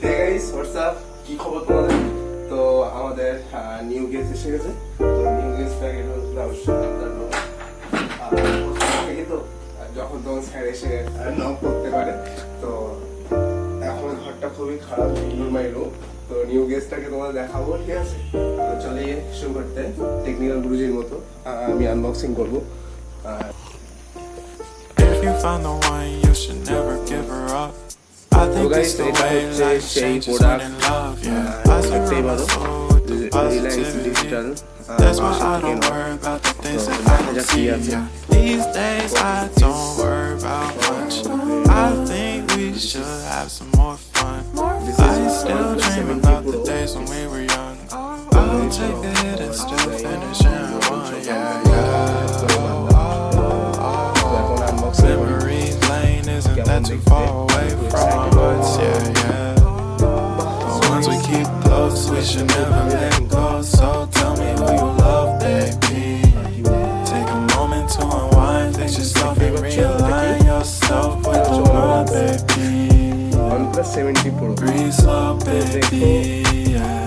Hey guys, what's up? কি খবর তোমাদের? তো আমাদের নিউ গেস্ট এসে গেছে। তো নিউ গেস্টটাকে তো অবশ্যই জানবো। তো যখন তখন স্যার এসে নক করতে পারে। তো এখন ঘরটা খুবই খারাপ, ইগনোর মাই রুম। তো নিউ গেস্টটাকে তোমাদের দেখাবো, ঠিক আছে? তো চলে শুরু করতে টেকনিক্যাল গুরুজির মতো আমি আনবক্সিং করবো। If you find the one, you should never give her up. I think it's the way life changes when in love, yeah. I surround my soul with the positivity. That's why I don't worry about the things that I don't see, yeah. These days I don't worry about much. I think we should have some more fun. I still dream about the days when we were young. I'll take a hit and still finish in one, yeah, yeah. Memories lane isn't that too far away from our hearts, yeah, yeah. The ones we keep close, we should never let go. So tell me who you love, baby. Take a moment to unwind, fix yourself and realign yourself with the world, baby. OnePlus 70 Pro. Breathe slow, baby, yeah.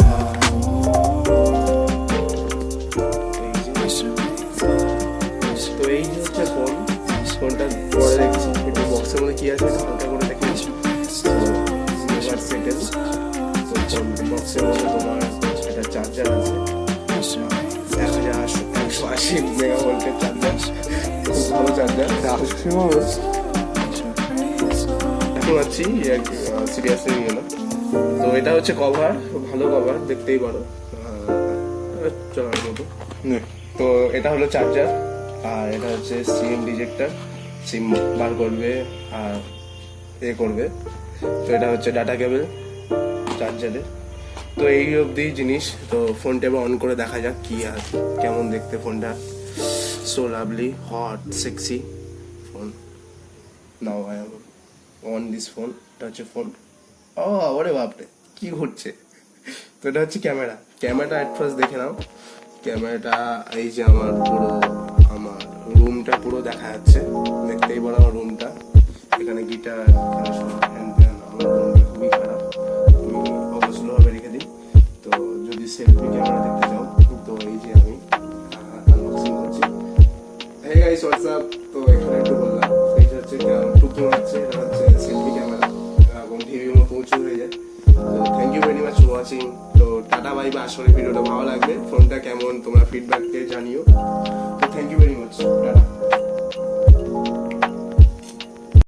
তো এই যে হচ্ছে ফোনটা পরে দেখছি একটু বক্সের মধ্যে কি আছে হালকা করে দেখেছি। বক্সের মধ্যে তোমার একটা চার্জার আছে, 180 মেগাভোল্টের চার্জার, খুব ভালো চার্জার। এখন আছি সিরিয়াসলি নিয়ে না। তো এটা হচ্ছে কভার, ভালো কভার, দেখতেই পারো চলার মতো। তো এটা হলো চার্জার, আর এটা হচ্ছে সিম রিজেক্টার, সিম বার করবে আর করবে। তো এটা হচ্ছে ডাটা কেবল চার্জারের। তো এই অবধি জিনিস। তো ফোনটা এবার অন করে দেখা যাক কি আর কেমন দেখতে ফোনটা। So lovely, hot, sexy phone. Now I am on this phone. এটা হচ্ছে ফোন। ওরে বাপরে কি ঘটছে। তো এটা হচ্ছে ক্যামেরাটা অ্যাট ফার্স্ট দেখে নাও। ক্যামেরাটা এই যে আমার রুমটা পুরো দেখা যাচ্ছে, দেখতেই পারো আমার রুমটা। এখানে গিটার, আমার রুমটা খুবই খারাপ, আমি অবশ্যভাবে রেখে দিই। তো যদি সেলফি ক্যামেরা দেখতে চাও, তো এই যে আমি আনবক্সিং করছি। Hey guys, what's up? তো এখানে একটু বললাম, এটা হচ্ছে টুকি মারছে, এটা হচ্ছে সেলফি ক্যামেরা এবং ভিডিও প্রচুর হয়ে যায়। তো thank you very much for watching. তো টাটা বাই বাই। আসলে ভিডিওটা ভালো লাগবে, ফোনটা কেমন তোমরা ফিডব্যাক দিয়ে জানিও।